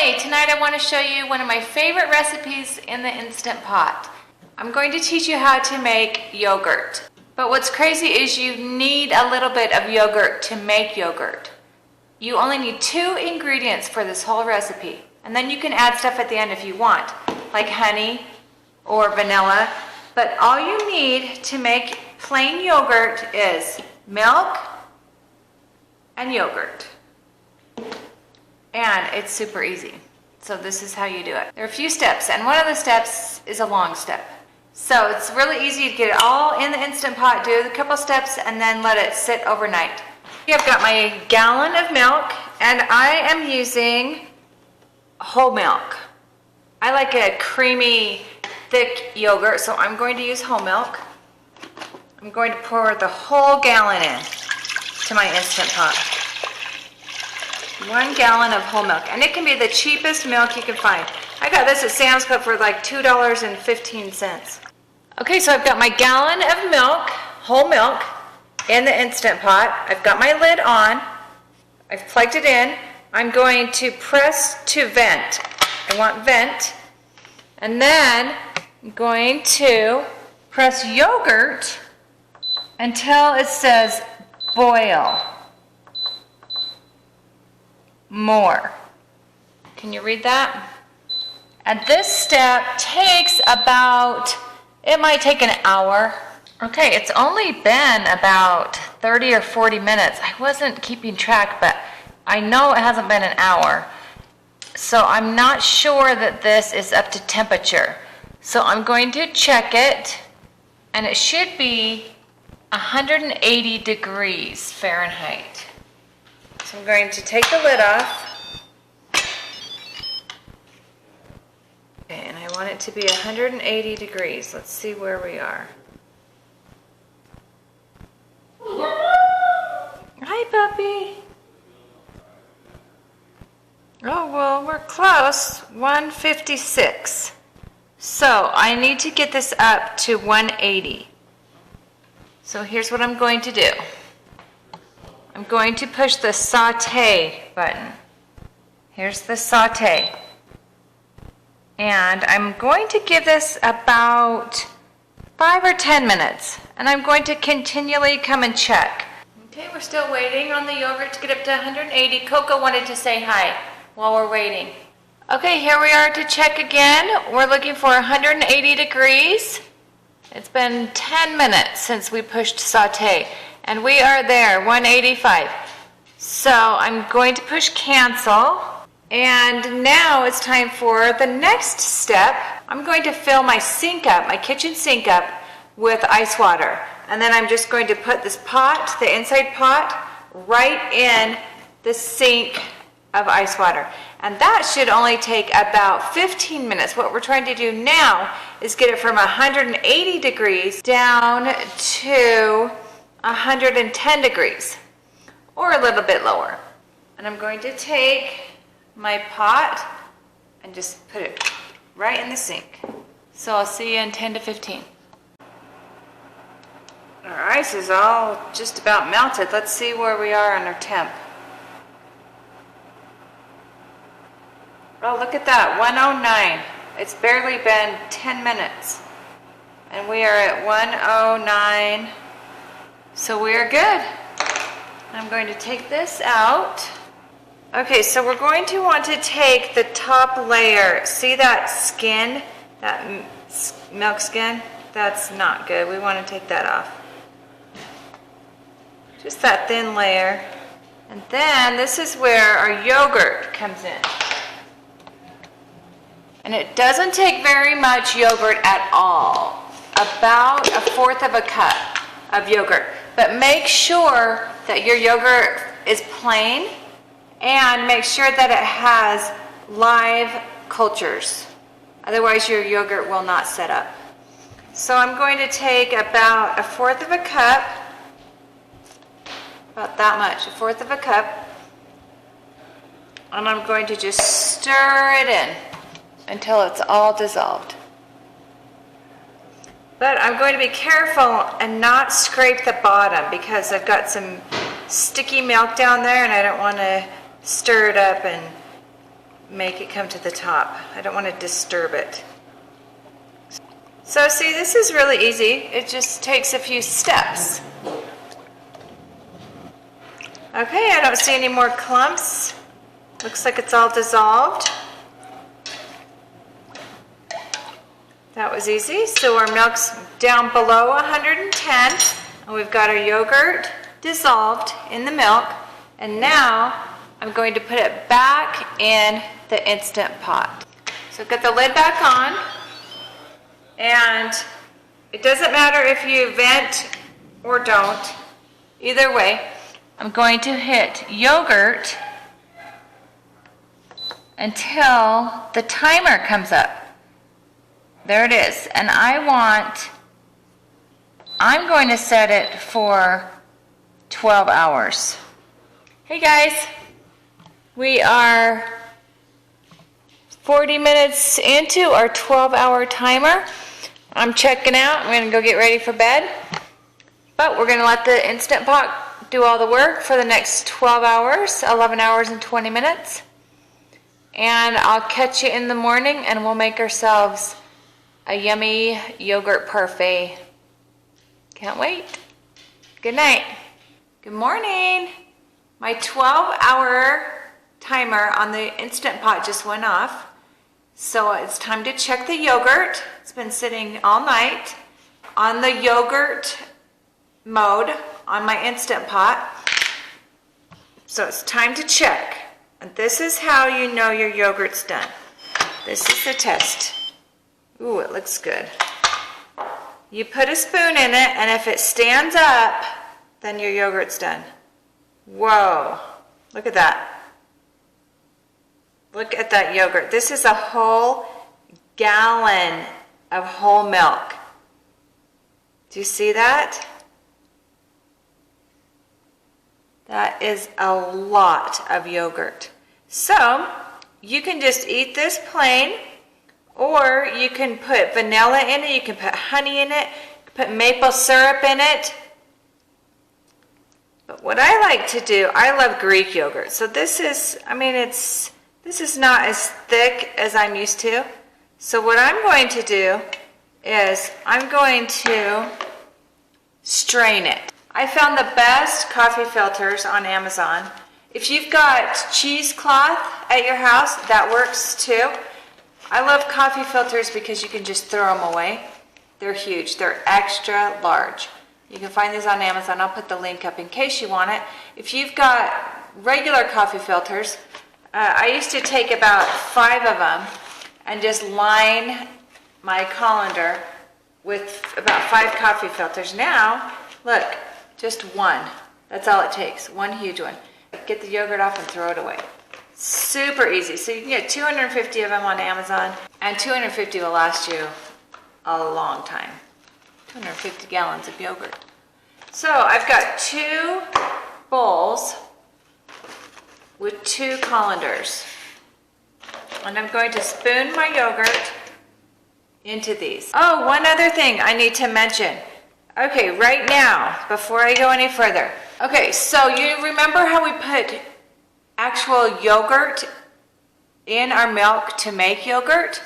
Hi, tonight I want to show you one of my favorite recipes in the Instant Pot. I'm going to teach you how to make yogurt. But what's crazy is you need a little bit of yogurt to make yogurt. You only need 2 ingredients for this whole recipe. And then you can add stuff at the end if you want, like honey or vanilla. But all you need to make plain yogurt is milk and yogurt. And it's super easy. So this is how you do it. There are a few steps, and one of the steps is a long step. So it's really easy to get it all in the Instant Pot, do a couple steps, and then let it sit overnight. Here I've got my gallon of milk, and I am using whole milk. I like a creamy, thick yogurt, so I'm going to use whole milk. I'm going to pour the whole gallon in to my Instant Pot. 1 gallon of whole milk, and it can be the cheapest milk you can find. I got this at Sam's Club for like $2.15. Okay, so I've got my gallon of milk, whole milk, in the Instant Pot. I've got my lid on. I've plugged it in. I'm going to press to vent. I want vent. And then I'm going to press yogurt until it says boil. More. Can you read that? And this step takes about, it might take an hour. Okay, it's only been about 30 or 40 minutes. I wasn't keeping track, but I know it hasn't been an hour. So I'm not sure that this is up to temperature. So I'm going to check it, and it should be 180 degrees Fahrenheit. So I'm going to take the lid off. Okay, and I want it to be 180 degrees. Let's see where we are. Hi, puppy. Oh, well, we're close. 156. So I need to get this up to 180. So here's what I'm going to do. I'm going to push the saute button. Here's the saute. And I'm going to give this about 5 or 10 minutes. And I'm going to continually come and check. Okay, we're still waiting on the yogurt to get up to 180. Coco wanted to say hi while we're waiting. Okay, here we are to check again. We're looking for 180 degrees. It's been 10 minutes since we pushed saute. And we are there, 185. So I'm going to push cancel. And now it's time for the next step. I'm going to fill my sink up, my kitchen sink up, with ice water. And then I'm just going to put this pot, the inside pot, right in the sink of ice water. And that should only take about 15 minutes. What we're trying to do now is get it from 180 degrees down to 110 degrees, or a little bit lower. And I'm going to take my pot and just put it right in the sink. So I'll see you in 10 to 15. Our ice is all just about melted. Let's see where we are on our temp. Oh, look at that, 109. It's barely been 10 minutes. And we are at 109. So we are good. I'm going to take this out. Okay, so we're going to want to take the top layer. See that skin, that milk skin? That's not good. We want to take that off. Just that thin layer. And then this is where our yogurt comes in. And it doesn't take very much yogurt at all. About 1/4 of a cup of yogurt. But make sure that your yogurt is plain, and make sure that it has live cultures. Otherwise your yogurt will not set up. So I'm going to take about 1/4 of a cup, about that much, 1/4 of a cup, and I'm going to just stir it in until it's all dissolved. But I'm going to be careful and not scrape the bottom because I've got some sticky milk down there and I don't want to stir it up and make it come to the top. I don't want to disturb it. So see, this is really easy. It just takes a few steps. Okay, I don't see any more clumps. Looks like it's all dissolved. That was easy. So our milk's down below 110, and we've got our yogurt dissolved in the milk. And now I'm going to put it back in the Instant Pot. So I've got the lid back on, and it doesn't matter if you vent or don't. Either way, I'm going to hit yogurt until the timer comes up. There it is. And I'm going to set it for 12 hours. Hey guys, we are 40 minutes into our 12-hour timer. I'm checking out. I'm going to go get ready for bed. But we're going to let the Instant Pot do all the work for the next 12 hours, 11 hours and 20 minutes. And I'll catch you in the morning and we'll make ourselves a yummy yogurt parfait. Can't wait. Good night. Good morning. My 12-hour timer on the Instant Pot just went off. So it's time to check the yogurt. It's been sitting all night on the yogurt mode on my Instant Pot. So it's time to check. And this is how you know your yogurt's done. This is the test. Ooh, it looks good. You put a spoon in it, and if it stands up, then your yogurt's done. Whoa, look at that. Look at that yogurt. This is a whole gallon of whole milk. Do you see that? That is a lot of yogurt. So, you can just eat this plain, or you can put vanilla in it, you can put honey in it, you can put maple syrup in it. But what I like to do, I love Greek yogurt. So this is, this is not as thick as I'm used to. So what I'm going to do is I'm going to strain it. I found the best coffee filters on Amazon. If you've got cheesecloth at your house, that works too. I love coffee filters because you can just throw them away. They're huge. They're extra large. You can find these on Amazon. I'll put the link up in case you want it. If you've got regular coffee filters, I used to take about 5 of them and just line my colander with about 5 coffee filters. Now, look, just one. That's all it takes. One huge one. Get the yogurt off and throw it away. Super easy. So you can get 250 of them on Amazon, and 250 will last you a long time. 250 gallons of yogurt. So I've got 2 bowls with 2 colanders. And I'm going to spoon my yogurt into these. Oh, one other thing I need to mention. Okay, right now, before I go any further. Okay, so you remember how we put actual yogurt in our milk to make yogurt?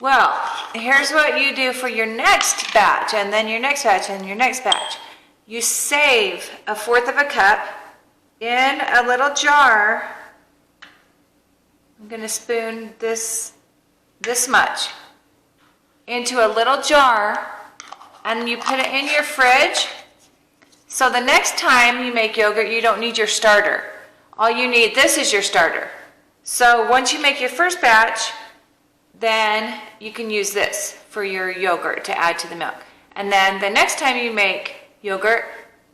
Well, here's what you do for your next batch, and then your next batch, and your next batch. You save 1/4 of a cup in a little jar. I'm going to spoon this much into a little jar, and you put it in your fridge. So the next time you make yogurt, you don't need your starter. All you need, this is your starter. So once you make your first batch, then you can use this for your yogurt to add to the milk. And then the next time you make yogurt,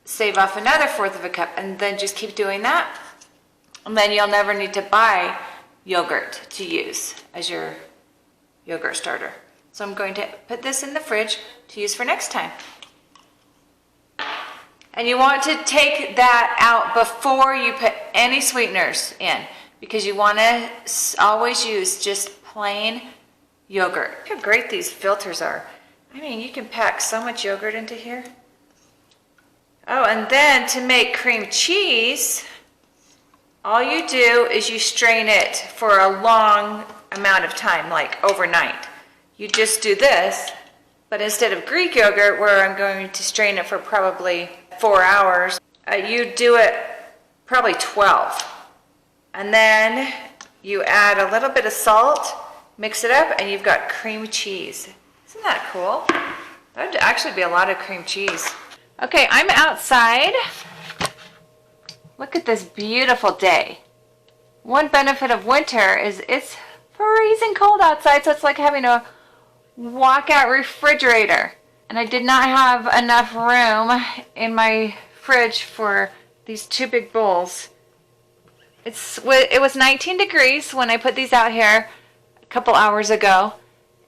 save off another 1/4 of a cup, and then just keep doing that. And then you'll never need to buy yogurt to use as your yogurt starter. So I'm going to put this in the fridge to use for next time. And you want to take that out before you put any sweeteners in, because you want to always use just plain yogurt. Look how great these filters are. I mean, you can pack so much yogurt into here. Oh, and then to make cream cheese, All you do is you strain it for a long amount of time, like overnight. You just do this, but instead of Greek yogurt, where I'm going to strain it for probably 4 hours, you do it probably 12. And then you add a little bit of salt, mix it up, and you've got cream cheese. Isn't that cool? That would actually be a lot of cream cheese. Okay, I'm outside. Look at this beautiful day. One benefit of winter is it's freezing cold outside, so it's like having a walkout refrigerator. And I did not have enough room in my fridge for these 2 big bowls. It was 19 degrees when I put these out here a couple hours ago,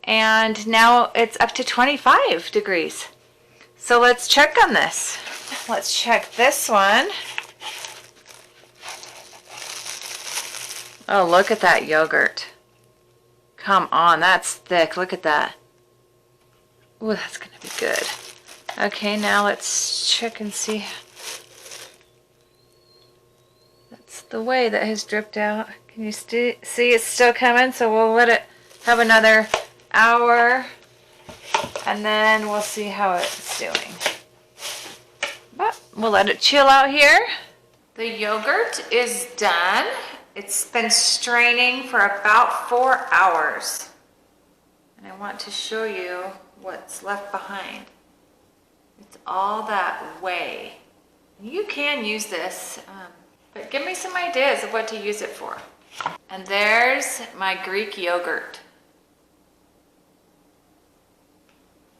and now it's up to 25 degrees. So let's check on this. Let's check this one. Oh, look at that yogurt. Come on, that's thick. Look at that. Ooh, that's gonna be good. Okay, now let's check and see. That's the whey that has dripped out. Can you see it's still coming? So we'll let it have another hour, and then we'll see how it's doing. But we'll let it chill out here. The yogurt is done. It's been straining for about 4 hours. And I want to show you what's left behind. It's all that whey. You can use this, but give me some ideas of what to use it for. And there's my Greek yogurt.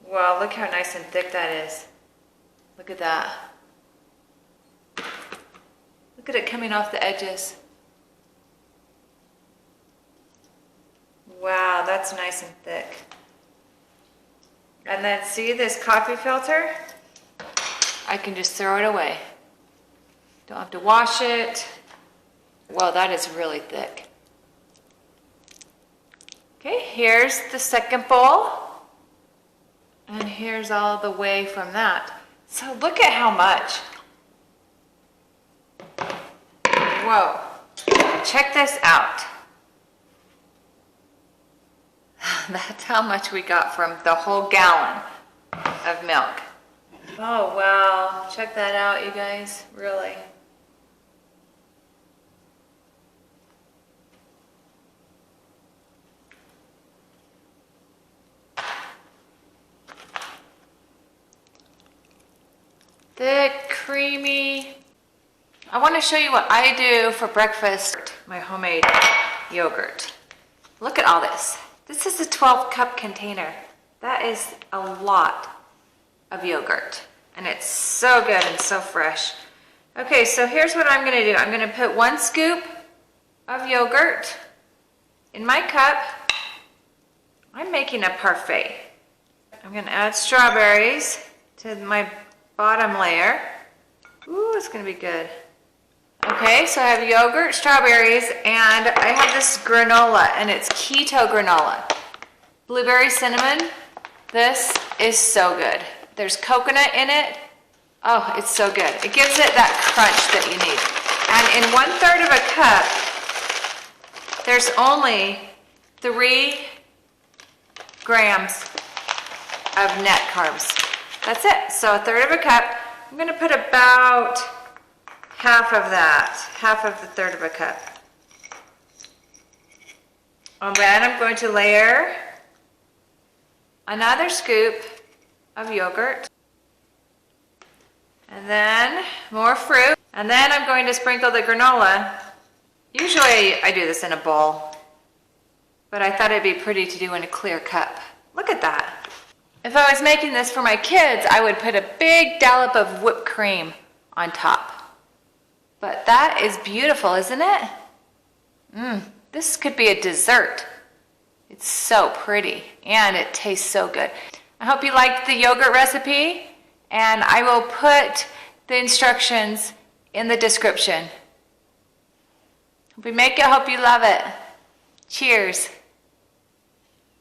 Wow, look how nice and thick that is. Look at that. Look at it coming off the edges. Wow, that's nice and thick. And then see this coffee filter? I can just throw it away. Don't have to wash it. Wow, that is really thick. Okay, here's the second bowl. And here's all the whey from that. So look at how much. Whoa, check this out. That's how much we got from the whole gallon of milk. Oh, wow. Check that out, you guys. Really. Thick, creamy. I want to show you what I do for breakfast. My homemade yogurt. Look at all this. This is a 12-cup container. That is a lot of yogurt. And it's so good and so fresh. Okay, so here's what I'm going to do. I'm going to put 1 scoop of yogurt in my cup. I'm making a parfait. I'm going to add strawberries to my bottom layer. Ooh, it's going to be good. Okay, so I have yogurt, strawberries, and I have this granola, and it's keto granola. Blueberry cinnamon. This is so good. There's coconut in it. Oh, it's so good. It gives it that crunch that you need. And in 1/3 of a cup, there's only 3 grams of net carbs. That's it. So 1/3 of a cup. I'm going to put about half of that, half of the 1/3 of a cup. And then I'm going to layer another scoop of yogurt. And then more fruit. And then I'm going to sprinkle the granola. Usually I do this in a bowl, but I thought it'd be pretty to do in a clear cup. Look at that. If I was making this for my kids, I would put a big dollop of whipped cream on top. But that is beautiful, isn't it? This could be a dessert. It's so pretty, and it tastes so good. I hope you liked the yogurt recipe, and I will put the instructions in the description. Hope you make it, hope you love it. Cheers.